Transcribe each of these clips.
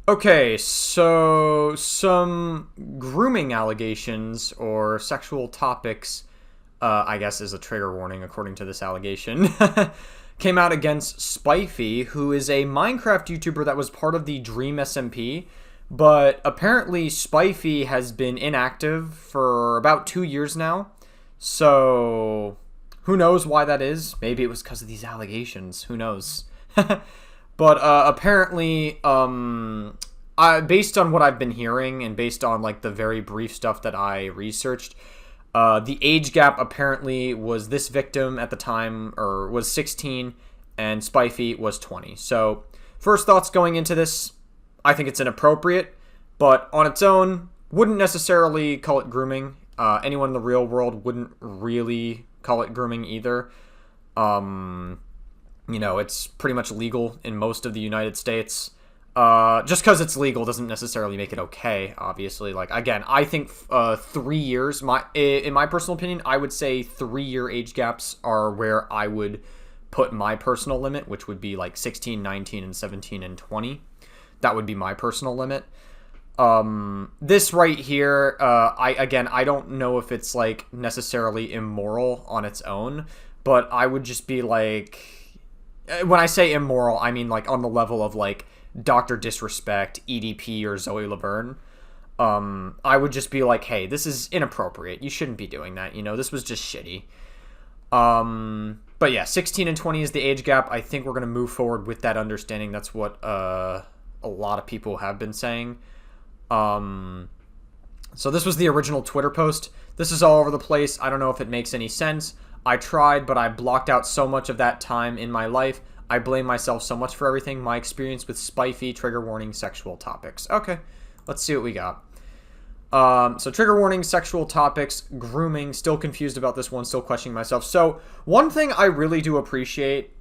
Okay, so some grooming allegations or sexual topics, I guess is a trigger warning according to this allegation, came out against Spifey, who is a Minecraft YouTuber that was part of the Dream SMP, but apparently Spifey has been inactive for about 2 years now. So who knows why that is? Maybe it was because of these allegations. Who knows? But apparently, based on what I've been hearing and based on like the very brief stuff that I researched, the age gap apparently was this victim at the time, or was 16, and Spifey was 20. So, first thoughts going into this, I think it's inappropriate, but on its own, wouldn't necessarily call it grooming. Anyone in the real world wouldn't really call it grooming either. It's pretty much legal in most of the United States. Just because it's legal doesn't necessarily make it okay, obviously. Like, again, I think 3 years, in my personal opinion, I would say 3 year age gaps are where I would put my personal limit, which would be like 16, 19, and 17, and 20. That would be my personal limit. This right here, I don't know if it's like necessarily immoral on its own, but I would just be like, when I say immoral, I mean like on the level of like Dr. Disrespect, EDP, or Zoe Laverne. I would just be like, hey, this is inappropriate. You shouldn't be doing that. This was just shitty. But yeah, 16 and 20 is the age gap. I think we're going to move forward with that understanding. That's what a lot of people have been saying. So this was the original Twitter post. This is all over the place. I don't know if it makes any sense. I tried, but I blocked out so much of that time in my life. I blame myself so much for everything. My experience with Spifey, trigger warning, sexual topics. Okay, let's see what we got. So trigger warning, sexual topics, grooming. Still confused about this one. Still questioning myself. So one thing I really do appreciate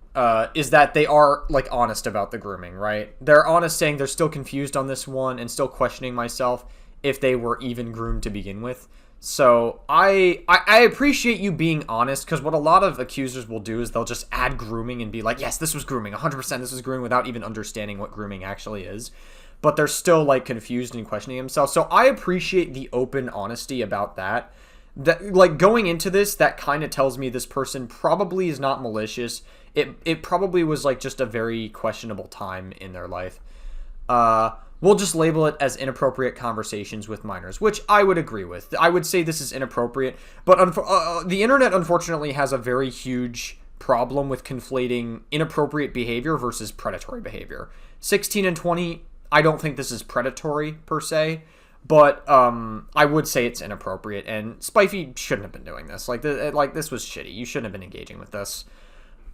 is that they are like honest about the grooming, right? They're honest, saying they're still confused on this one and still questioning myself if they were even groomed to begin with. So I appreciate you being honest, because what a lot of accusers will do is they'll just add grooming and be like, yes, this was grooming, 100% this was grooming, without even understanding what grooming actually is. But they're still like confused and questioning themselves. So I appreciate the open honesty about that. That, like, going into this, that kind of tells me this person probably is not malicious. It probably was like just a very questionable time in their life. We'll just label it as inappropriate conversations with minors, which I would agree with. I would say this is inappropriate, but the internet unfortunately has a very huge problem with conflating inappropriate behavior versus predatory behavior. 16 and 20, I don't think this is predatory per se, but I would say it's inappropriate, and Spifey shouldn't have been doing this. Like this was shitty. You shouldn't have been engaging with this.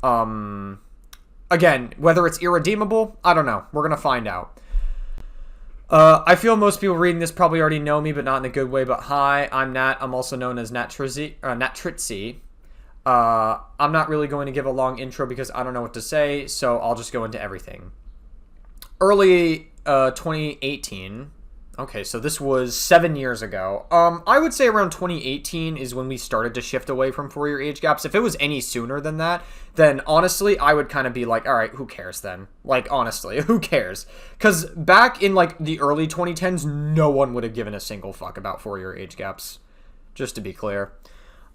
Again, whether it's irredeemable, I don't know. We're gonna find out. I feel most people reading this probably already know me, but not in a good way. But hi, I'm Nat. I'm also known as Natritzy. I'm not really going to give a long intro because I don't know what to say, so I'll just go into everything. Early 2018. Okay, so this was 7 years ago. I would say around 2018 is when we started to shift away from 4 year age gaps. If it was any sooner than that, then honestly, I would kind of be like, all right, who cares then? Like, honestly, who cares? Because back in like the early 2010s, no one would have given a single fuck about 4 year age gaps. Just to be clear.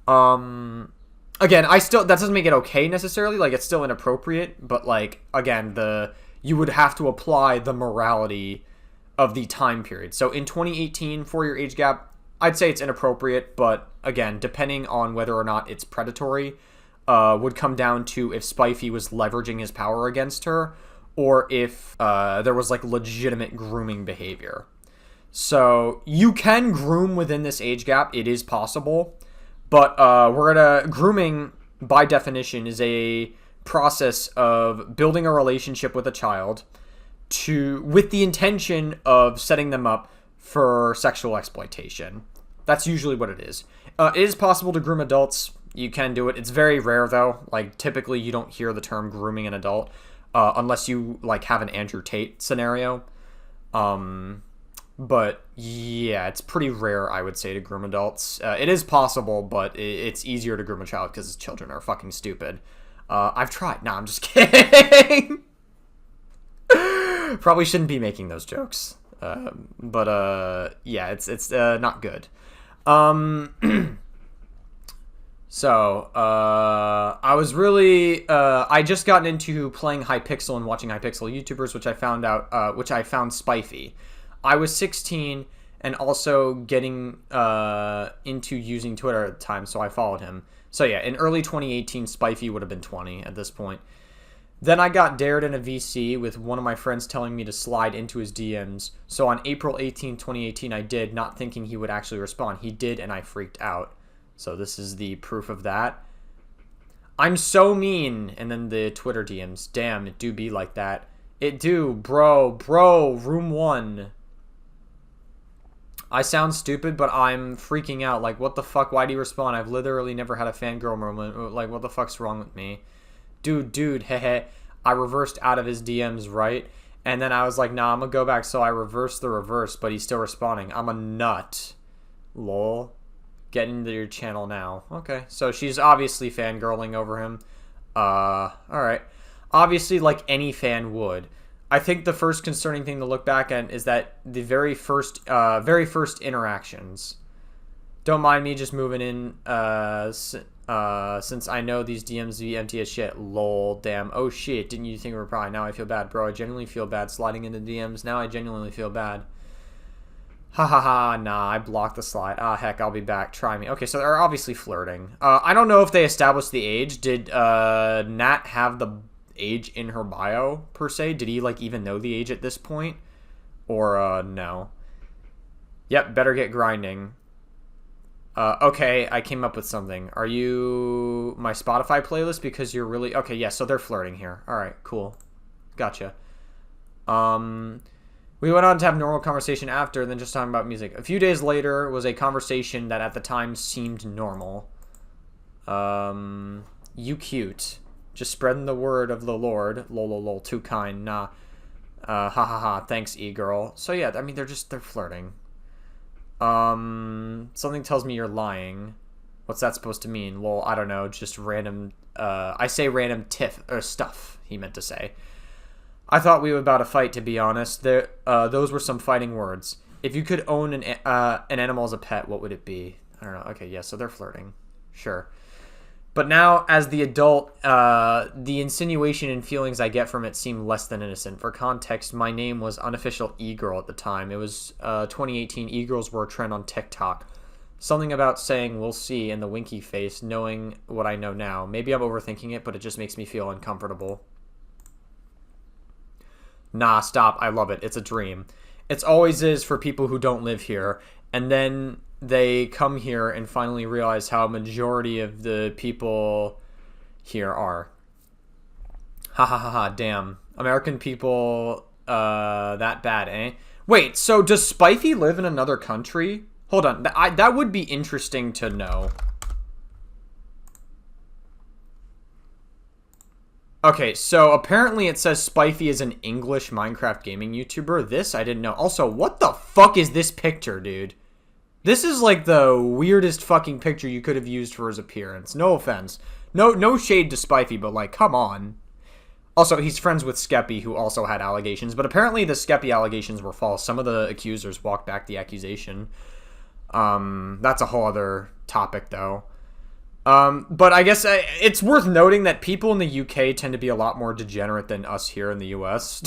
Again, that doesn't make it okay necessarily. Like, it's still inappropriate, but like, again, you would have to apply the morality of the time period. So in 2018, 4 year age gap, I'd say it's inappropriate, but again, depending on whether or not it's predatory, would come down to if Spifey was leveraging his power against her, or if there was like legitimate grooming behavior. So you can groom within this age gap. It is possible, but grooming by definition is a process of building a relationship with a child with the intention of setting them up for sexual exploitation. That's usually what it is. It is possible to groom adults. You can do it. It's very rare though. Like, typically you don't hear the term grooming an adult unless you like have an Andrew Tate scenario. But yeah, it's pretty rare, I would say, to groom adults. It is possible, but it's easier to groom a child because children are fucking stupid. I've tried. Nah, I'm just kidding. Probably shouldn't be making those jokes. But yeah, it's not good. So, I was really, I just gotten into playing Hypixel and watching Hypixel YouTubers, which I found Spifey. I was 16 and also getting, into using Twitter at the time, so I followed him. So yeah, in early 2018, Spifey would have been 20 at this point. Then I got dared in a VC with one of my friends telling me to slide into his DMs. So on April 18, 2018, I did, not thinking he would actually respond. He did, and I freaked out. So this is the proof of that. I'm so mean. And then the Twitter DMs. Damn, it do be like that. It do, bro, room 1. I sound stupid, but I'm freaking out. Like, what the fuck? Why'd he respond? I've literally never had a fangirl moment. Like, what the fuck's wrong with me? Dude, hehe. I reversed out of his DMs, right? And then I was like, nah, I'm gonna go back. So I reversed the reverse, but he's still responding. I'm a nut. Lol. Get into your channel now. Okay, so she's obviously fangirling over him. Alright. Obviously, like any fan would. I think the first concerning thing to look back at is that the very first interactions. Don't mind me just moving in, since I know these DMs be empty as shit. Lol, damn. Oh shit, didn't you think we were probably? Now I feel bad. Bro, I genuinely feel bad sliding into DMs. Now I genuinely feel bad. Ha ha ha, nah, I blocked the slide. Ah, heck, I'll be back. Try me. Okay, so they're obviously flirting. I don't know if they established the age. Did, Nat have the age in her bio, per se? Did he, like, even know the age at this point? Or, no. Yep, better get grinding. Okay, I came up with something. Are you my Spotify playlist? Because you're really... Okay, yeah, so they're flirting here. Alright, cool. Gotcha. We went on to have normal conversation after, then just talking about music. A few days later was a conversation that at the time seemed normal. You cute. Just spreading the word of the Lord. Lol, too kind, nah. Ha ha ha, thanks, e-girl. So yeah, I mean, they're flirting. Something tells me you're lying. What's that supposed to mean? Lol, I don't know, just random, I say random stuff, he meant to say. I thought we were about to fight, to be honest. Those were some fighting words. If you could own an animal as a pet, what would it be? I don't know. Okay, yeah, so they're flirting. Sure. But now, as the adult, the insinuation and feelings I get from it seem less than innocent. For context, my name was unofficial e-girl at the time. It was 2018. E-girls were a trend on TikTok. Something about saying we'll see and the winky face, knowing what I know now. Maybe I'm overthinking it, but it just makes me feel uncomfortable. Nah, stop. I love it. It's a dream. It's always is for people who don't live here. And then they come here and finally realize how a majority of the people here are. Ha ha ha ha, damn. American people, that bad, eh? Wait, so does Spifey live in another country? Hold on, that would be interesting to know. Okay, so apparently it says Spifey is an English Minecraft gaming YouTuber. This I didn't know. Also, what the fuck is this picture, dude? This is like the weirdest fucking picture you could have used for his appearance. No offense. No shade to Spifey, but like, come on. Also, he's friends with Skeppy, who also had allegations, but apparently the Skeppy allegations were false. Some of the accusers walked back the accusation. That's a whole other topic, though. But I guess it's worth noting that people in the UK tend to be a lot more degenerate than us here in the US.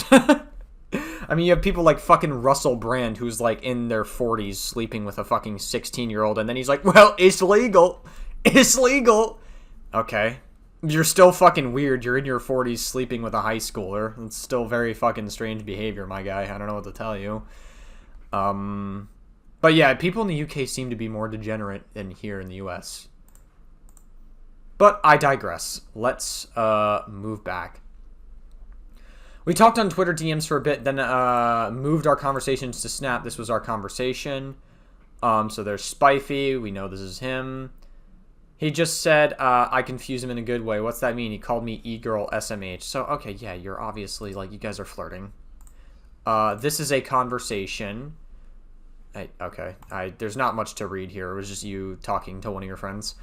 I mean, you have people like fucking Russell Brand, who's like in their 40s sleeping with a fucking 16-year-old, and then he's like, well, it's legal. It's legal. Okay. You're still fucking weird. You're in your 40s sleeping with a high schooler. It's still very fucking strange behavior, my guy. I don't know what to tell you. But yeah, people in the UK seem to be more degenerate than here in the US. But I digress. Let's move back. We talked on Twitter DMs for a bit, then moved our conversations to Snap. This was our conversation. So there's Spifey. We know this is him. He just said, I confuse him in a good way. What's that mean? He called me e-girl SMH. So, okay, yeah, you're obviously, like, you guys are flirting. This is a conversation. There's not much to read here. It was just you talking to one of your friends.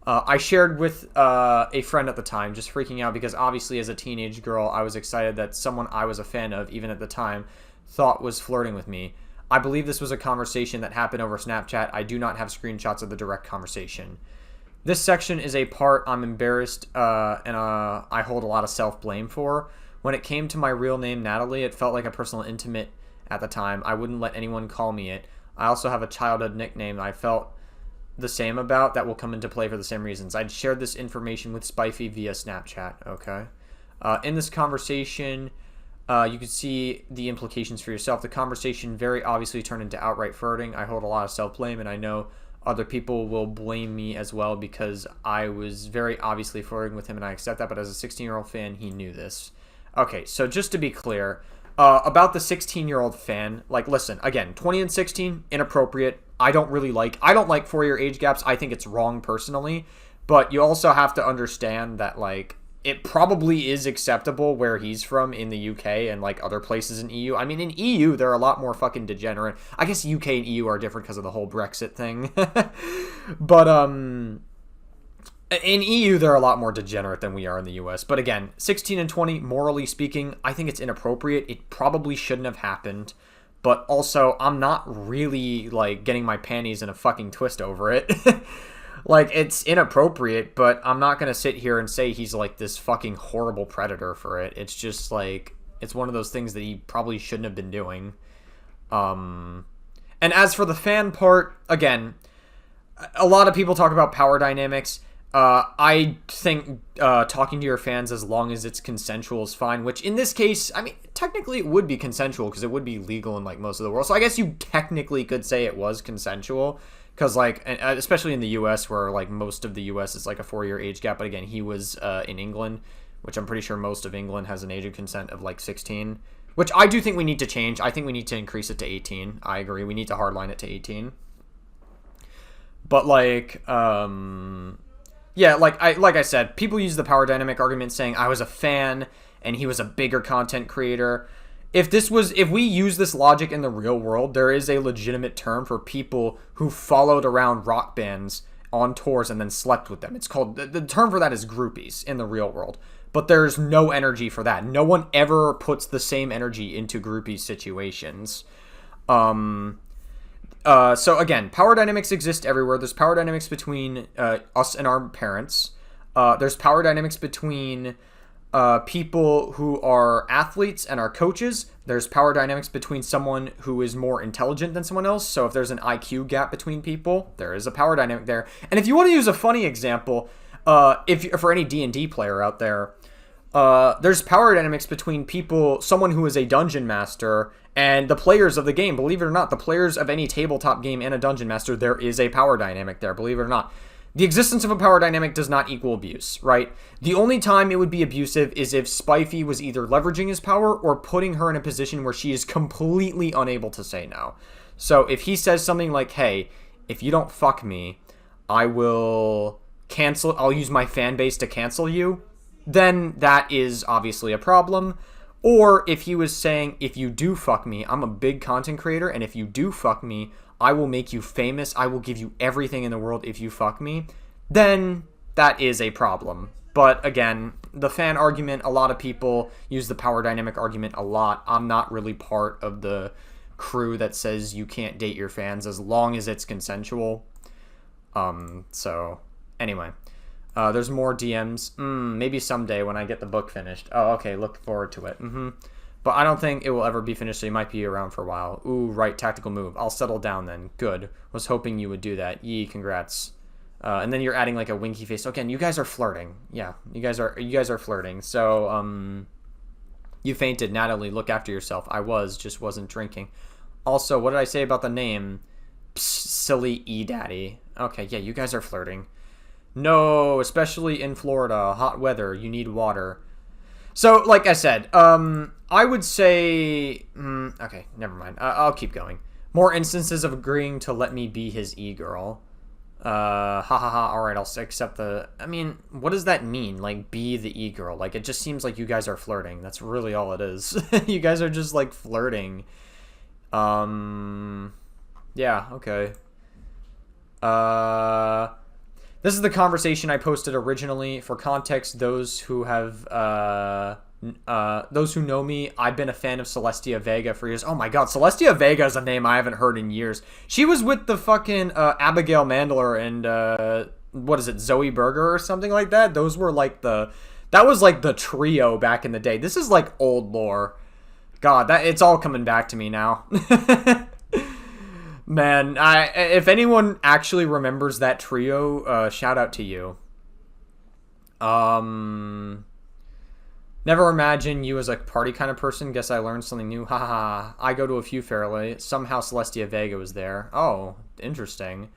I shared with a friend at the time, just freaking out because obviously as a teenage girl, I was excited that someone I was a fan of, even at the time, thought was flirting with me. I believe this was a conversation that happened over Snapchat. I do not have screenshots of the direct conversation. This section is a part I'm embarrassed and I hold a lot of self-blame for. When it came to my real name, Natalie, it felt like a personal intimate at the time. I wouldn't let anyone call me it. I also have a childhood nickname I felt the same about that will come into play for the same reasons. I'd shared this information with Spifey via Snapchat, okay? In this conversation, you could see the implications for yourself. The conversation very obviously turned into outright flirting. I hold a lot of self-blame, and I know other people will blame me as well because I was very obviously flirting with him, and I accept that, but as a 16-year-old fan, he knew this. Okay, so just to be clear, about the 16-year-old fan, like, listen, again, 20 and 16, inappropriate. I don't like 4-year age gaps. I think it's wrong personally, but you also have to understand that, like, it probably is acceptable where he's from in the UK and, like, other places in EU. I mean, in EU, they're a lot more fucking degenerate. I guess UK and EU are different because of the whole Brexit thing. But, in EU, they're a lot more degenerate than we are in the US. But again, 16 and 20, morally speaking, I think it's inappropriate. It probably shouldn't have happened. But also, I'm not really, like, getting my panties in a fucking twist over it. Like, it's inappropriate, but I'm not going to sit here and say he's, like, this fucking horrible predator for it. It's just, like, it's one of those things that he probably shouldn't have been doing. And as for the fan part, again, a lot of people talk about power dynamics. I think talking to your fans as long as it's consensual is fine, which in this case, I mean, technically it would be consensual because it would be legal in, like, most of the world. So I guess you technically could say it was consensual because, like, especially in the U.S. where, like, most of the U.S. is, like, a 4-year age gap. But again, he was in England, which I'm pretty sure most of England has an age of consent of, like, 16, which I do think we need to change. I think we need to increase it to 18. I agree. We need to hardline it to 18. But, like, yeah, like I said, people use the power dynamic argument saying I was a fan and he was a bigger content creator. If we use this logic in the real world, there is a legitimate term for people who followed around rock bands on tours and then slept with them. It's called, the term for that is groupies in the real world. But there's no energy for that. No one ever puts the same energy into groupie situations. So again, power dynamics exist everywhere. There's power dynamics between us and our parents. There's power dynamics between people who are athletes and our coaches. There's power dynamics between someone who is more intelligent than someone else. So if there's an IQ gap between people, there is a power dynamic there. And if you want to use a funny example, for any D&D player out there, there's power dynamics between someone who is a dungeon master and the players of the game. Believe it or not, the players of any tabletop game and a dungeon master, there is a power dynamic there, believe it or not. The existence of a power dynamic does not equal abuse, right? The only time it would be abusive is if Spifey was either leveraging his power or putting her in a position where she is completely unable to say no. So if he says something like, hey, if you don't fuck me, I'll use my fan base to cancel you, then that is obviously a problem. Or if he was saying, if you do fuck me, I'm a big content creator, and if you do fuck me, I will make you famous, I will give you everything in the world if you fuck me, then that is a problem. But again, the fan argument, a lot of people use the power dynamic argument a lot. I'm not really part of the crew that says you can't date your fans as long as it's consensual. So, anyway. There's more DMs. Maybe someday when I get the book finished. Oh, okay, look forward to it. But I don't think it will ever be finished, so you might be around for a while. Ooh, right, tactical move. I'll settle down then. Good. Was hoping you would do that. Yee, congrats. And then you're adding, like, a winky face. Again, you guys are flirting. Yeah, you guys are flirting. So, you fainted. Natalie, look after yourself. I just wasn't drinking. Also, what did I say about the name? Psst, silly E-Daddy. Okay, yeah, you guys are flirting. No, especially in Florida. Hot weather. You need water. So, like I said, I would say... okay, never mind. I'll keep going. More instances of agreeing to let me be his e-girl. Alright, I'll accept the... I mean, what does that mean? Like, be the e-girl? Like, it just seems like you guys are flirting. That's really all it is. You guys are just, like, flirting. Yeah, okay. This is the conversation I posted originally. For context, those who know me, I've been a fan of Celestia Vega for years. Oh my god, Celestia Vega is a name I haven't heard in years. She was with the fucking Abigail Mandler and what is it, Zoe Berger or something like that. Those were like that was like the trio back in the day. This is like old lore. God, it's all coming back to me now. Man, if anyone actually remembers that trio, shout out to you. Never imagine you as a party kind of person. Guess I learned something new. Haha. I go to a few fairly. Somehow Celestia Vega was there. Oh, interesting.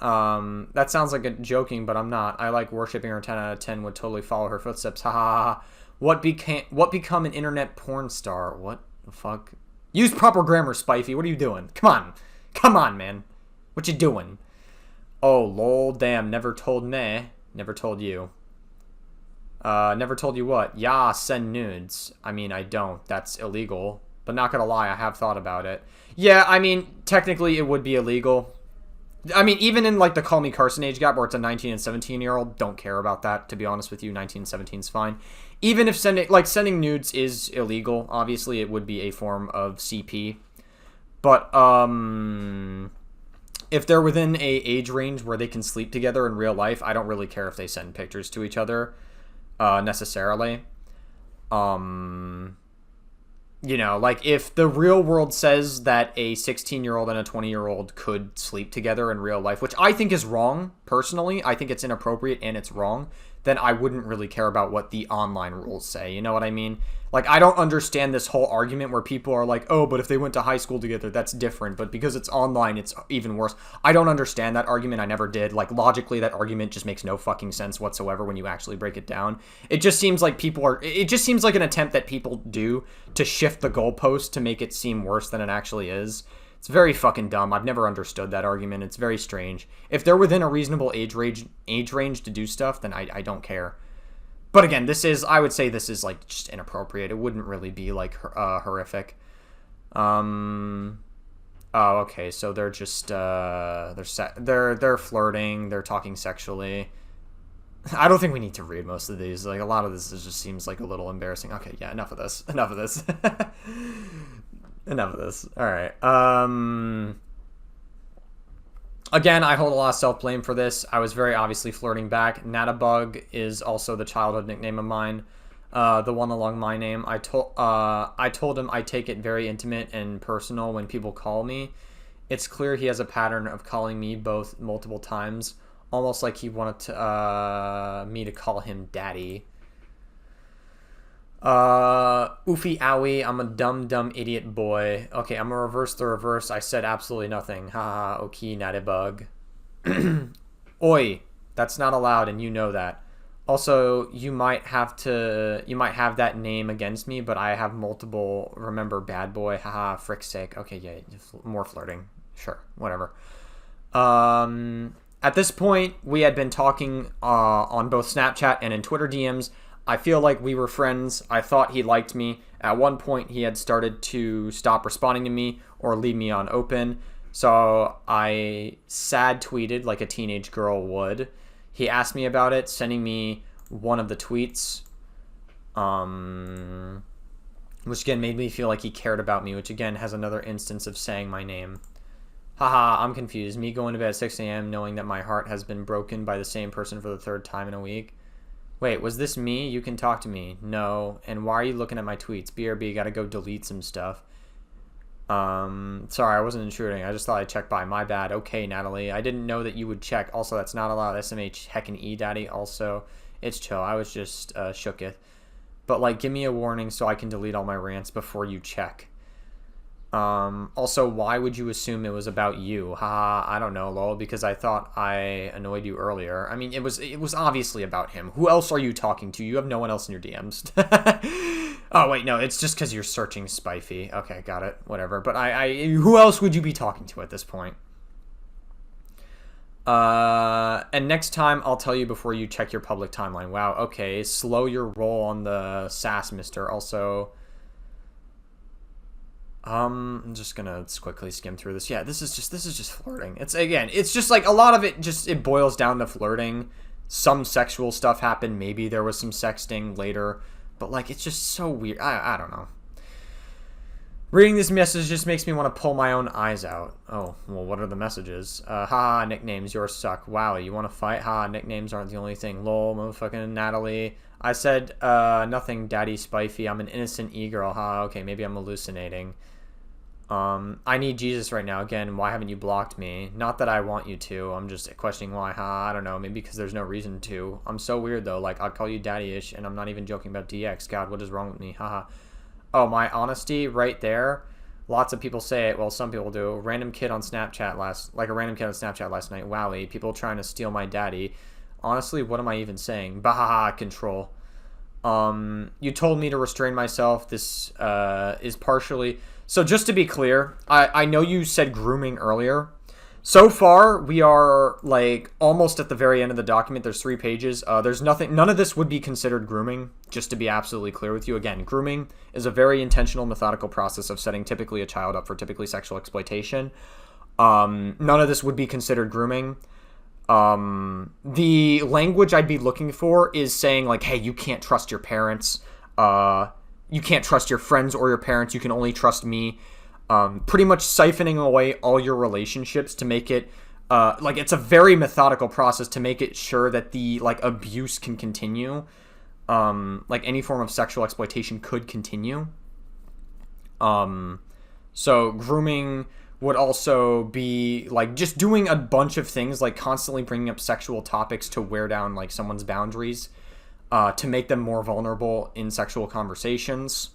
That sounds like a joking, but I'm not. I like worshiping her. 10 out of 10 would totally follow her footsteps. Haha. What become an internet porn star? What the fuck? Use proper grammar, Spifey. What are you doing? Come on, man. What you doing? Oh, lol, damn. Never told me. Never told you. Never told you what? Yeah, send nudes. I mean, I don't. That's illegal. But not gonna lie, I have thought about it. Yeah, I mean, technically it would be illegal. I mean, even in, like, the Call Me Carson age gap where it's a 19 and 17-year-old, don't care about that, to be honest with you. 19 and 17 is fine. Even if sending nudes is illegal, obviously it would be a form of CP. But, if they're within a age range where they can sleep together in real life, I don't really care if they send pictures to each other, necessarily. You know, like, if the real world says that a 16-year-old and a 20-year-old could sleep together in real life, which I think is wrong, personally, I think it's inappropriate and it's wrong, then I wouldn't really care about what the online rules say, you know what I mean? Like, I don't understand this whole argument where people are like, oh, but if they went to high school together, that's different, but because it's online, it's even worse. I don't understand that argument, I never did. Like, logically, that argument just makes no fucking sense whatsoever when you actually break it down. It just seems like it just seems like an attempt that people do to shift the goalpost to make it seem worse than it actually is. It's very fucking dumb. I've never understood that argument. It's very strange. If they're within a reasonable age range to do stuff, then I don't care. But again, I would say this is, like, just inappropriate. It wouldn't really be, like, horrific. Oh, okay, so they're just, they're flirting, they're talking sexually. I don't think we need to read most of these. Like, a lot of this just seems, like, a little embarrassing. Okay, yeah, enough of this. Enough of this. Enough of this. Alright, again, I hold a lot of self-blame for this. I was very obviously flirting back. Natabug is also the childhood nickname of mine. The one along my name. I told him I take it very intimate and personal when people call me. It's clear he has a pattern of calling me both multiple times, almost like he wanted me to call him daddy. Oofy owie, I'm a dumb idiot boy. Okay, I'm gonna reverse the reverse. I said absolutely nothing. Haha, okay, Natabug. Oi, that's not allowed and you know that. Also, you might have that name against me, but I have multiple, remember, bad boy, haha, frick's sake. Okay, yeah, more flirting. Sure, whatever. At this point, we had been talking on both Snapchat and in Twitter DMs. I feel like we were friends. I thought he liked me. At one point, he had started to stop responding to me or leave me on open. So I sad tweeted like a teenage girl would. He asked me about it, sending me one of the tweets, which again made me feel like he cared about me, which again has another instance of saying my name. Haha, I'm confused. Me going to bed at 6 a.m. knowing that my heart has been broken by the same person for the third time in a week. Wait, was this me? You can talk to me. No. And why are you looking at my tweets? BRB, gotta go delete some stuff. Sorry, I wasn't intruding. I just thought I'd check by. My bad. Okay, Natalie. I didn't know that you would check. Also, that's not allowed. SMH heckin' E daddy. Also, it's chill. I was just, shooketh. But, like, give me a warning so I can delete all my rants before you check. Also, why would you assume it was about you? Haha, I don't know, lol, because I thought I annoyed you earlier. I mean, it was obviously about him. Who else are you talking to? You have no one else in your DMs. Oh, wait, no, it's just because you're searching Spifey. Okay, got it, whatever. But who else would you be talking to at this point? And next time, I'll tell you before you check your public timeline. Wow, okay, slow your roll on the sass, mister. Also... I'm just gonna quickly skim through this. Yeah, this is just flirting. It's just like a lot of it boils down to flirting. Some sexual stuff happened. Maybe there was some sexting later, but like it's just so weird. I don't know. Reading this message just makes me want to pull my own eyes out. Oh, well, what are the messages? Haha, nicknames, yours suck. Wow, you want to fight? Haha, nicknames aren't the only thing. Lol, motherfucking Natalie. I said, nothing, Daddy Spifey. I'm an innocent e-girl. Ha, okay, maybe I'm hallucinating. I need Jesus right now. Again, why haven't you blocked me? Not that I want you to. I'm just questioning why. Ha, I don't know. Maybe because there's no reason to. I'm so weird, though. Like, I'd call you daddy-ish, and I'm not even joking about DX. God, what is wrong with me? Haha. Oh, my honesty right there. Lots of people say it. Well, some people do. Random kid on Snapchat last night. Wowie. People trying to steal my daddy. Honestly, what am I even saying? Bahaha, control. You told me to restrain myself. This is partially... So just to be clear, I know you said grooming earlier. So far, we are like almost at the very end of the document. There's 3 pages. There's nothing. None of this would be considered grooming. Just to be absolutely clear with you, again, grooming is a very intentional, methodical process of setting typically a child up for typically sexual exploitation. None of this would be considered grooming. The language I'd be looking for is saying like, hey, you can't trust your parents. You can't trust your friends or your parents. You can only trust me. Pretty much siphoning away all your relationships to make it like it's a very methodical process to make it sure that the like abuse can continue, like any form of sexual exploitation could continue. So grooming would also be like just doing a bunch of things, like constantly bringing up sexual topics to wear down like someone's boundaries, to make them more vulnerable in sexual conversations.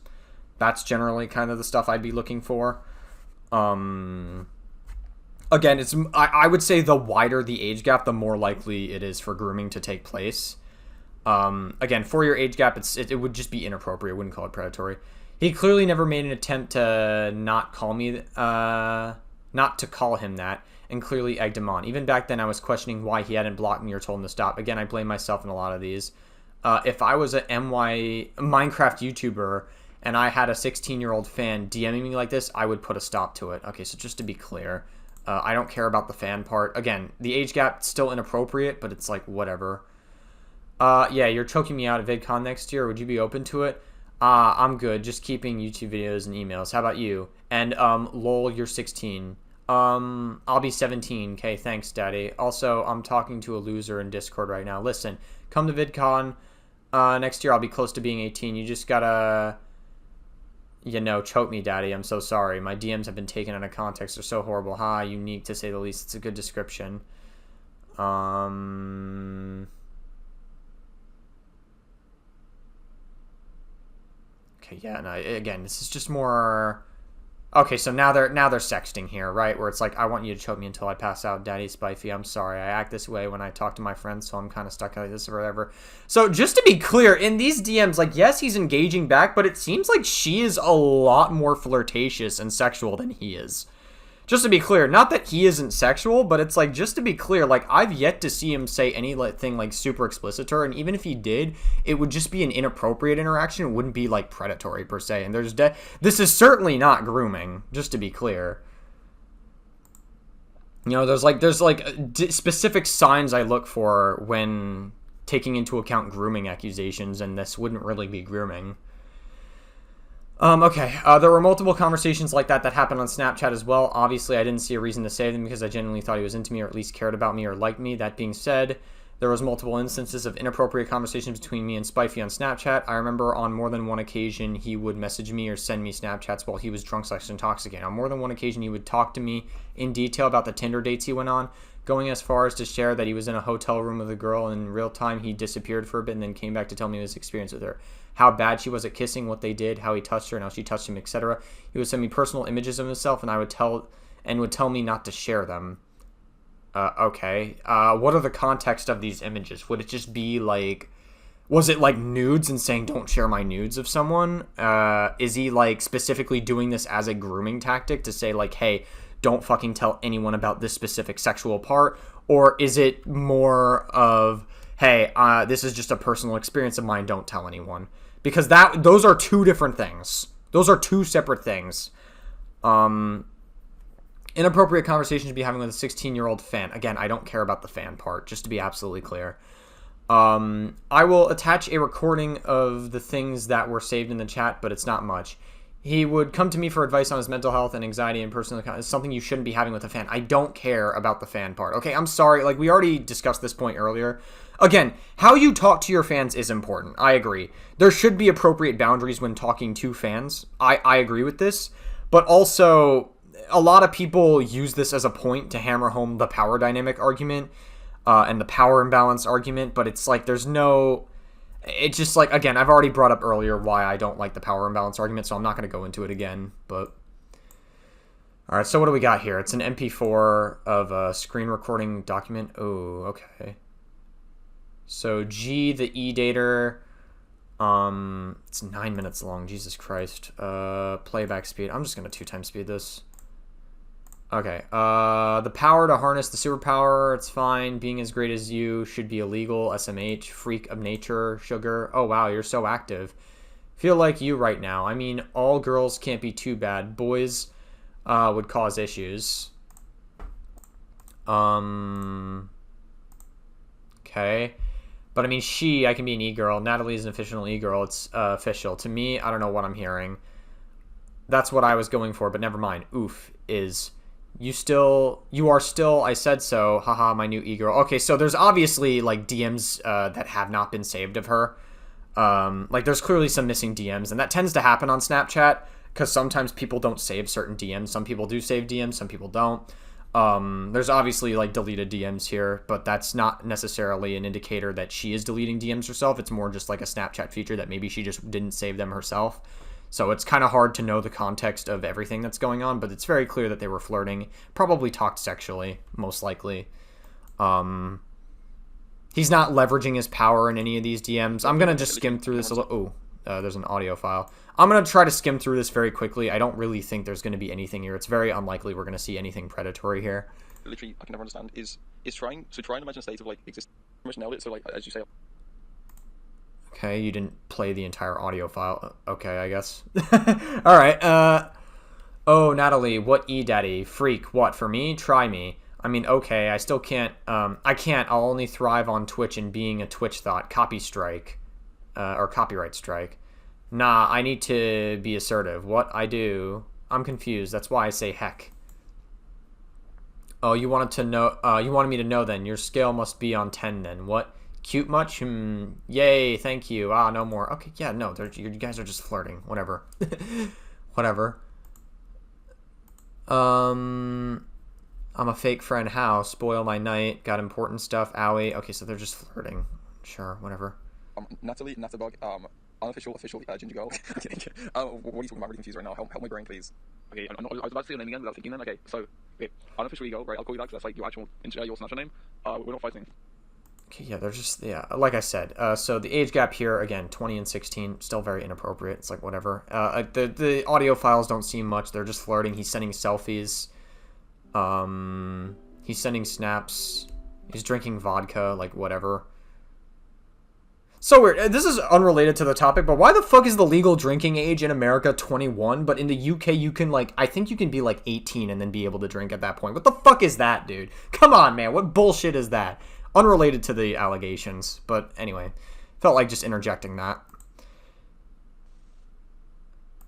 That's generally kind of the stuff I'd be looking for. Again, I would say the wider the age gap, the more likely it is for grooming to take place. Again, for your age gap, it would just be inappropriate. I wouldn't call it predatory. He clearly never made an attempt to not to call him that, and clearly egged him on. Even back then, I was questioning why he hadn't blocked me or told him to stop. Again, I blame myself in a lot of these. If I was a Minecraft YouTuber and I had a 16-year-old fan DMing me like this, I would put a stop to it. Okay, so just to be clear, I don't care about the fan part. Again, the age gap still inappropriate, but it's like whatever. Yeah, you're choking me out at VidCon next year. Would you be open to it? I'm good. Just keeping YouTube videos and emails. How about you? And lol, you're 16. I'll be 17. Okay, thanks, Daddy. Also, I'm talking to a loser in Discord right now. Listen, come to VidCon. Next year I'll be close to being 18. You just gotta, choke me, Daddy. I'm so sorry. My DMs have been taken out of context. They're so horrible. Unique to say the least. It's a good description. Okay, yeah, no, again, this is just more... Okay, so now they're sexting here, right? Where it's like, I want you to choke me until I pass out, Daddy Spifey. I'm sorry. I act this way when I talk to my friends, so I'm kind of stuck like this or whatever. So just to be clear, in these DMs, like, yes, he's engaging back, but it seems like she is a lot more flirtatious and sexual than he is. Just to be clear, not that he isn't sexual, but it's like, just to be clear, like, I've yet to see him say anything like super explicit to her, and even if he did, it would just be an inappropriate interaction. It wouldn't be like predatory per se. And this is certainly not grooming, just to be clear. There's specific signs I look for when taking into account grooming accusations, and this wouldn't really be grooming. Okay, there were multiple conversations like that happened on Snapchat as well. Obviously, I didn't see a reason to save them because I genuinely thought he was into me or at least cared about me or liked me. That being said, there was multiple instances of inappropriate conversations between me and Spifey on Snapchat. I remember on more than one occasion he would message me or send me Snapchats while he was drunk/intoxicated. On more than one occasion he would talk to me in detail about the Tinder dates he went on, going as far as to share that he was in a hotel room with a girl and in real time he disappeared for a bit and then came back to tell me his experience with her. How bad she was at kissing, what they did, how he touched her, and how she touched him, etc. He would send me personal images of himself, and would tell me not to share them. Okay. What are the context of these images? Would it just be like, was it like nudes and saying don't share my nudes of someone? Is he like specifically doing this as a grooming tactic to say like, hey, don't fucking tell anyone about this specific sexual part? Or is it more of, hey, this is just a personal experience of mine, don't tell anyone? Because those are two different things. Those are two separate things. Inappropriate conversation to be having with a 16-year-old fan. Again, I don't care about the fan part, just to be absolutely clear. I will attach a recording of the things that were saved in the chat, but it's not much. He would come to me for advice on his mental health and anxiety and personal account. It's something you shouldn't be having with a fan. I don't care about the fan part. Okay, I'm sorry. Like, we already discussed this point earlier. Again, how you talk to your fans is important. I agree. There should be appropriate boundaries when talking to fans. I agree with this. But also, a lot of people use this as a point to hammer home the power dynamic argument and the power imbalance argument. But it's like, there's no... It's just like, again, I've already brought up earlier why I don't like the power imbalance argument, so I'm not going to go into it again, but... Alright, so what do we got here? It's an MP4 of a screen recording document. Oh, okay. So G, the E-dater, it's 9 minutes long, Jesus Christ. Playback speed, I'm just going to 2x speed this. Okay, the power to harness the superpower, it's fine. Being as great as you should be illegal. SMH, freak of nature, sugar. Oh, wow, you're so active. Feel like you right now. I mean, all girls can't be too bad. Boys would cause issues. Okay. But, I mean, I can be an e-girl. Natalie is an official e-girl. It's official. To me, I don't know what I'm hearing. That's what I was going for, but never mind. Oof is... You are still, I said so, haha, my new e-girl. Okay, so there's obviously, like, DMs that have not been saved of her. Like, there's clearly some missing DMs, and that tends to happen on Snapchat, because sometimes people don't save certain DMs. Some people do save DMs, some people don't. There's obviously, like, deleted DMs here, but that's not necessarily an indicator that she is deleting DMs herself. It's more just, like, a Snapchat feature that maybe she just didn't save them herself. So it's kind of hard to know the context of everything that's going on, but it's very clear that they were flirting. Probably talked sexually, most likely. He's not leveraging his power in any of these DMs. I'm going to just skim through this a little. Oh, there's an audio file. I'm going to try to skim through this very quickly. I don't really think there's going to be anything here. It's very unlikely we're going to see anything predatory here. Literally, I can never understand, is trying to imagine a state of, like, existence. Pretty much nailed it, so, like, as you say... Okay, you didn't play the entire audio file. Okay, I guess. Alright, oh, Natalie, what e-daddy? Freak, what, for me? Try me. I mean, okay, I still can't, I can't, I'll only thrive on Twitch and being a Twitch thought. Copy strike. Or copyright strike. Nah, I need to be assertive. What I do? I'm confused, that's why I say heck. Oh, you wanted me to know then. Your scale must be on 10 then. What? Cute much? Yay, thank you. Ah, no more. Okay, yeah, no, you guys are just flirting. Whatever. Whatever. I'm a fake friend. How? Spoil my night. Got important stuff. Owie. Okay, so they're just flirting. Sure, whatever. Natalie, Natabug, unofficial, ginger girl. What are you talking about? I'm really confused right now. Help my brain, please. Okay, I was about to say your name again without thinking then. Okay, so, unofficial ego, right? I'll call you that because that's like your actual, your Snapchat name. We're not fighting. Okay, yeah, they're just, yeah, like I said, so the age gap here, again, 20 and 16, still very inappropriate. It's like, whatever. The audio files don't seem much. They're just flirting. He's sending selfies. He's sending snaps. He's drinking vodka, like, whatever. So weird. This is unrelated to the topic, but why the fuck is the legal drinking age in America 21, but in the UK you can, like, I think you can be, like, 18 and then be able to drink at that point. What the fuck is that, dude? Come on, man. What bullshit is that? Unrelated to the allegations, but anyway, felt like just interjecting that.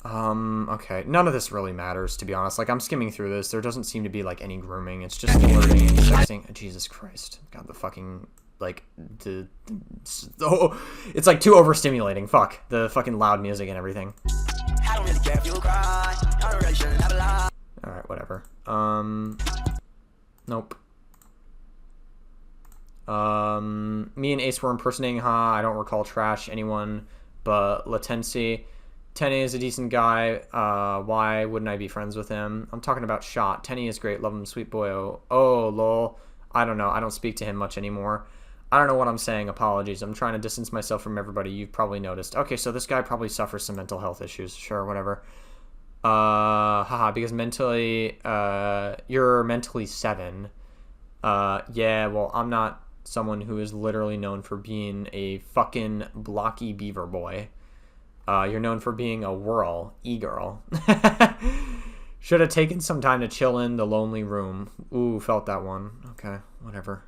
Okay, none of this really matters, to be honest. Like, I'm skimming through this. There doesn't seem to be, like, any grooming. It's just flirting and sexting. Jesus Christ. God, the fucking, like, it's, like, too overstimulating. Fuck. The fucking loud music and everything. Alright, whatever. Nope. Me and Ace were impersonating, I don't recall trash anyone but Latency. Tenny is a decent guy. Why wouldn't I be friends with him? I'm talking about Shot. Tenny is great. Love him, sweet boy. Oh, lol. I don't know. I don't speak to him much anymore. I don't know what I'm saying. Apologies. I'm trying to distance myself from everybody. You've probably noticed. Okay, so this guy probably suffers some mental health issues. Sure, whatever. Because mentally, you're mentally 7. Yeah, well, I'm not someone who is literally known for being a fucking blocky beaver boy. You're known for being a whirl, e-girl. Should have taken some time to chill in the lonely room. Ooh, felt that one. Okay, whatever.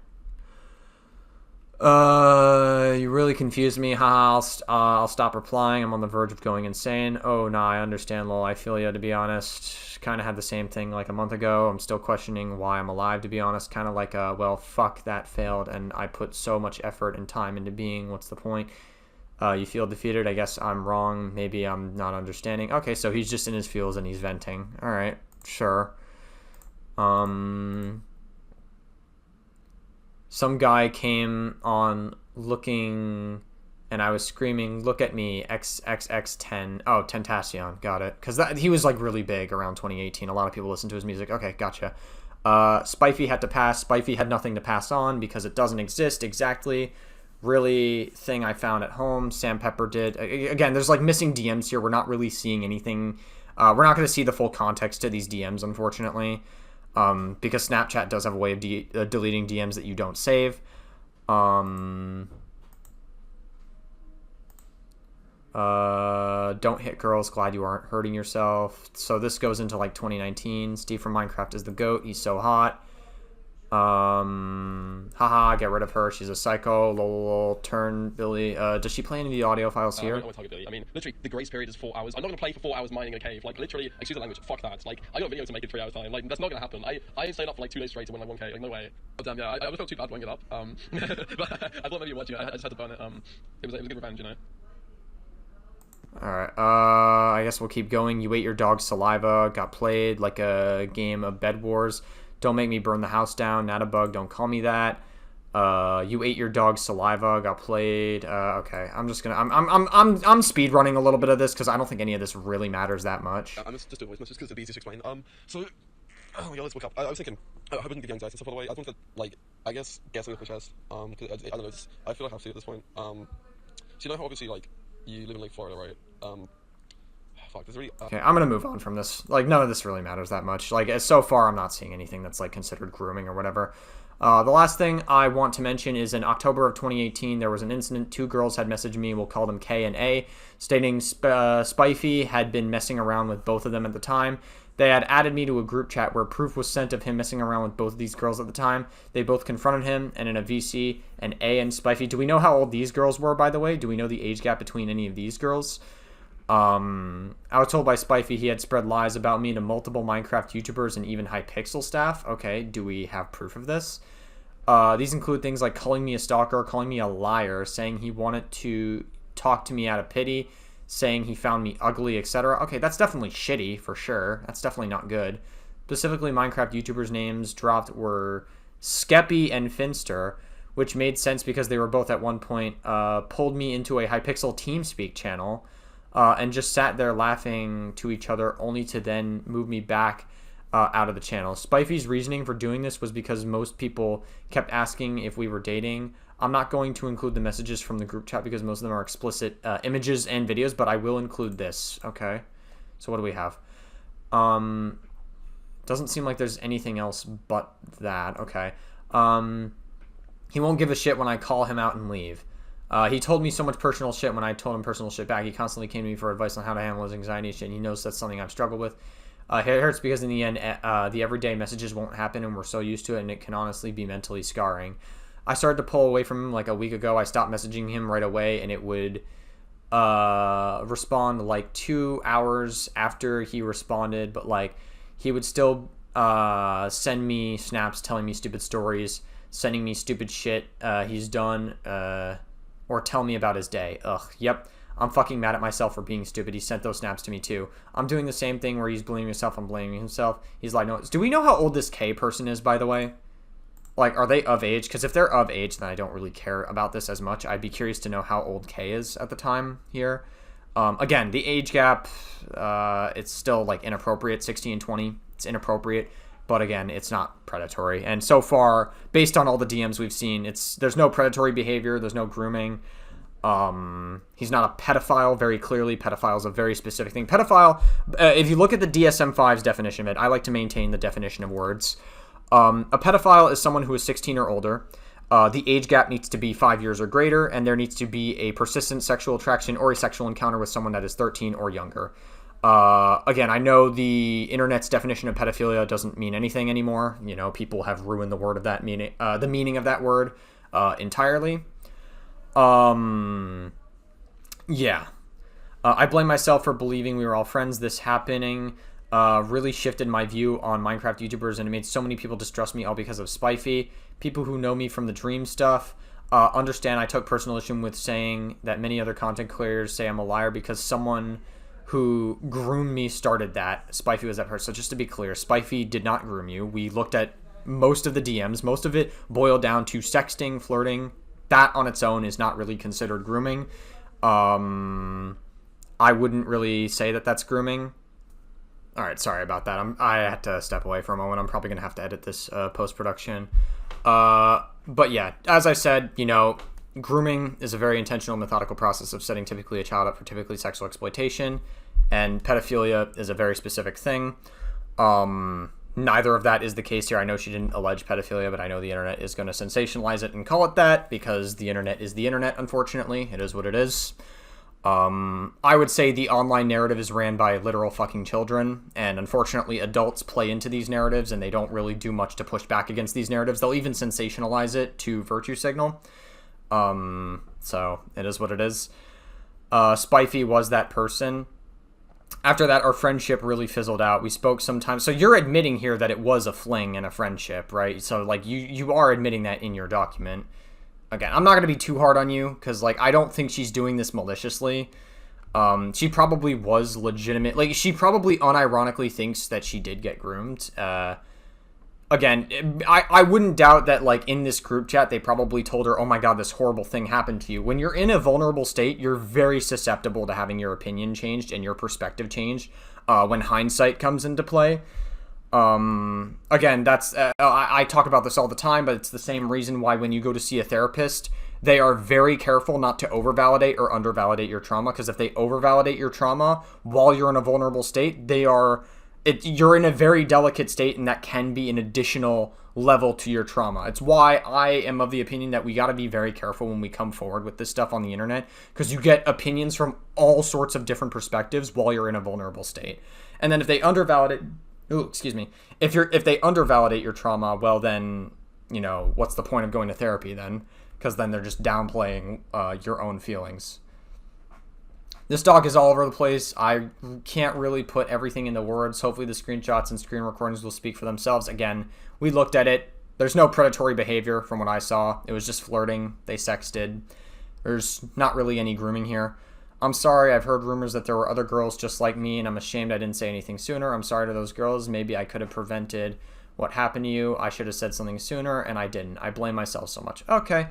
You really confused me. Haha, I'll stop replying. I'm on the verge of going insane. Oh, nah, I understand, lol. I feel ya, to be honest. Kind of had the same thing like a month ago. I'm still questioning why I'm alive, to be honest. Kind of like, well, fuck, that failed, and I put so much effort and time into being. What's the point? You feel defeated. I guess I'm wrong. Maybe I'm not understanding. Okay, so he's just in his feels and he's venting. All right, sure. Some guy came on looking, and I was screaming, "Look at me, XXX10." Oh, Tentacion, got it. Because he was like really big around 2018. A lot of people listened to his music. Okay, gotcha. Spifey had to pass. Spifey had nothing to pass on because it doesn't exist exactly. Really thing I found at home. Sam Pepper did. Again, there's like missing DMs here. We're not really seeing anything. We're not going to see the full context to these DMs, unfortunately. Because Snapchat does have a way of deleting DMs that you don't save. Don't hit girls. Glad you aren't hurting yourself. So this goes into like 2019. Steve from Minecraft is the GOAT. He's so hot. Haha, get rid of her. She's a psycho. Lol, turn Billy. Does she play any of the audio files here? I mean, literally, the grace period is 4 hours. I'm not gonna play for 4 hours mining in a cave. Like, literally, excuse the language, fuck that. Like, I got a video to make in 3 hours time. Like, that's not gonna happen. I stayed up for like 2 days straight to win like 1k. Like, no way. Oh damn, yeah. I felt too bad blowing it up. But I thought maybe you were watching it. I just had to burn it. It was a good revenge, you know. Alright, I guess we'll keep going. You ate your dog's saliva. Got played like a game of Bed Wars. Don't make me burn the house down. Not a bug. Don't call me that. You ate your dog's saliva. Got played. Okay. I'm just gonna. I'm speed running a little bit of this because I don't think any of this really matters that much. I'm just doing voice messages because it's easy to explain. So, oh my god, let's wake up. I was thinking, I hope I didn't give you anxiety and stuff. By the way, I just want to like, I guess, get something off my chest. Because I don't know. I feel like I have to at this point. So you know how obviously like you live in like Florida, right? Fuck, this really, okay, I'm gonna move on from this. Like, none of this really matters that much. Like, so far, I'm not seeing anything that's like considered grooming or whatever. The last thing I want to mention is in October of 2018, there was an incident. 2 girls had messaged me, we'll call them K and A, stating Spifey had been messing around with both of them at the time. They had added me to a group chat where proof was sent of him messing around with both of these girls at the time. They both confronted him, and in a VC, and A and Spifey. Do we know how old these girls were, by the way? Do we know the age gap between any of these girls? I was told by Spifey he had spread lies about me to multiple Minecraft YouTubers and even Hypixel staff. Okay, do we have proof of this? These include things like calling me a stalker, calling me a liar, saying he wanted to talk to me out of pity, saying he found me ugly, etc. Okay, that's definitely shitty, for sure. That's definitely not good. Specifically, Minecraft YouTubers' names dropped were Skeppy and Finster, which made sense because they were both at one point pulled me into a Hypixel TeamSpeak channel. And just sat there laughing to each other only to then move me back out of the channel. Spifey's reasoning for doing this was because most people kept asking if we were dating. I'm not going to include the messages from the group chat because most of them are explicit images and videos, but I will include this. Okay, so what do we have? Doesn't seem like there's anything else but that. Okay. He won't give a shit when I call him out and leave. He told me so much personal shit when I told him personal shit back. He constantly came to me for advice on how to handle his anxiety and shit, and he knows that's something I've struggled with. It hurts because in the end, the everyday messages won't happen, and we're so used to it, and it can honestly be mentally scarring. I started to pull away from him like a week ago. I stopped messaging him right away, and it would respond like 2 hours after he responded, but like he would still send me snaps telling me stupid stories, sending me stupid shit he's done, or tell me about his day. Ugh, yep. I'm fucking mad at myself for being stupid. He sent those snaps to me too. I'm doing the same thing where he's blaming himself, I'm blaming himself. He's like, no. Do we know how old this K person is, by the way? Like, are they of age? Because if they're of age, then I don't really care about this as much. I'd be curious to know how old K is at the time here. Again, the age gap, it's still like inappropriate. 16 and 20, it's inappropriate. But again, it's not predatory. And so far, based on all the DMs we've seen, there's no predatory behavior. There's no grooming. He's not a pedophile, very clearly. Pedophile is a very specific thing. Pedophile, if you look at the DSM-5's definition of it, I like to maintain the definition of words. A pedophile is someone who is 16 or older. The age gap needs to be 5 years or greater, and there needs to be a persistent sexual attraction or a sexual encounter with someone that is 13 or younger. Again, I know the internet's definition of pedophilia doesn't mean anything anymore. You know, people have ruined the word of that meaning, the meaning of that word, entirely. Yeah. I blame myself for believing we were all friends. This happening really shifted my view on Minecraft YouTubers, and it made so many people distrust me all because of Spifey. People who know me from the Dream stuff understand I took personal issue with saying that many other content creators say I'm a liar because someone who groomed me started that. Spifey was that person. So just to be clear, Spifey did not groom you. We looked at most of the DMs. Most of it boiled down to sexting, flirting. That on its own is not really considered grooming. I wouldn't really say that that's grooming. All right, sorry about that. I had to step away for a moment. I'm probably going to have to edit this post-production. But yeah, as I said, you know, grooming is a very intentional, methodical process of setting typically a child up for typically sexual exploitation, and pedophilia is a very specific thing. Neither of that is the case here. I know she didn't allege pedophilia, but I know the internet is going to sensationalize it and call it that because the internet is the internet, unfortunately. It is what it is. I would say the online narrative is ran by literal fucking children, and unfortunately adults play into these narratives and they don't really do much to push back against these narratives. They'll even sensationalize it to virtue signal. So it is what it is. Spifey was that person. After that, our friendship really fizzled out. We spoke sometimes. So you're admitting here that it was a fling and a friendship, right? So like you are admitting that in your document. Again, I'm not going to be too hard on you because, like, I don't think she's doing this maliciously. She probably was legitimate. Like, she probably unironically thinks that she did get groomed. Again, I wouldn't doubt that, like, in this group chat, they probably told her, oh my god, this horrible thing happened to you. When you're in a vulnerable state, you're very susceptible to having your opinion changed and your perspective changed when hindsight comes into play. Again, that's, I talk about this all the time, but it's the same reason why when you go to see a therapist, they are very careful not to overvalidate or undervalidate your trauma, because if they overvalidate your trauma while you're in a vulnerable state, you're in a very delicate state, and that can be an additional level to your trauma. It's why I am of the opinion that we got to be very careful when we come forward with this stuff on the internet, because you get opinions from all sorts of different perspectives while you're in a vulnerable state. And then if they undervalidate... Ooh, excuse me. If they undervalidate your trauma, well then, you know, what's the point of going to therapy then? Because then they're just downplaying your own feelings. This dog is all over the place. I can't really put everything into words. Hopefully the screenshots and screen recordings will speak for themselves. Again, we looked at it. There's no predatory behavior from what I saw. It was just flirting. They sexted. There's not really any grooming here. I'm sorry, I've heard rumors that there were other girls just like me, and I'm ashamed I didn't say anything sooner. I'm sorry to those girls. Maybe I could have prevented what happened to you. I should have said something sooner, and I didn't. I blame myself so much. Okay.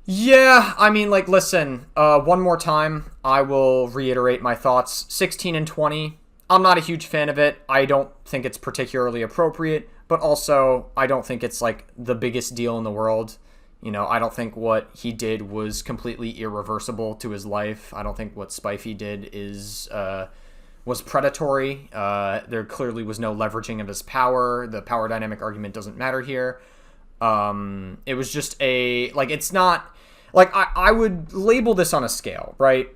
Yeah, I mean, like, listen, one more time, I will reiterate my thoughts. 16 and 20, I'm not a huge fan of it. I don't think it's particularly appropriate, but also I don't think it's, like, the biggest deal in the world. You know, I don't think what he did was completely irreversible to his life. I don't think what Spifey did was predatory. There clearly was no leveraging of his power. The power dynamic argument doesn't matter here. It was just it's not, like, I would label this on a scale, right?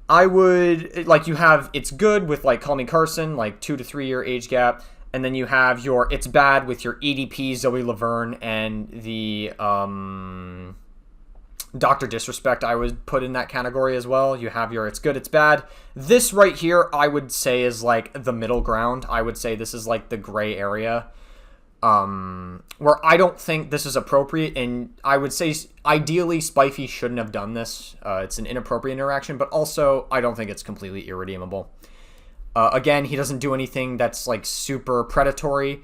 I would, like, you have It's Good with, like, Call Me Carson, like, 2 to 3 year age gap. And then you have your It's Bad with your EDP, Zoe Laverne, and the Dr. Disrespect I would put in that category as well. You have your It's Good, It's Bad. This right here I would say is like the middle ground. I would say this is like the gray area where I don't think this is appropriate. And I would say ideally Spifey shouldn't have done this. It's an inappropriate interaction, but also I don't think it's completely irredeemable. Again, he doesn't do anything that's, like, super predatory.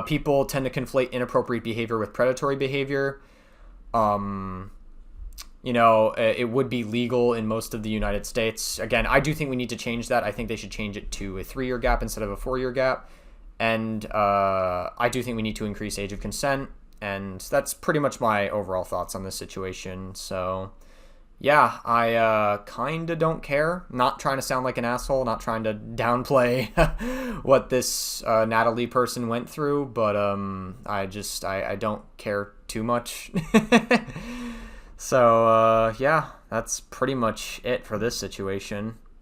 People tend to conflate inappropriate behavior with predatory behavior. You know, it would be legal in most of the United States. Again, I do think we need to change that. I think they should change it to a 3-year gap instead of a 4-year gap. And I do think we need to increase age of consent. And that's pretty much my overall thoughts on this situation. So... yeah, I kind of don't care. Not trying to sound like an asshole, not trying to downplay what this Natalie person went through, but I don't care too much. So, yeah, that's pretty much it for this situation.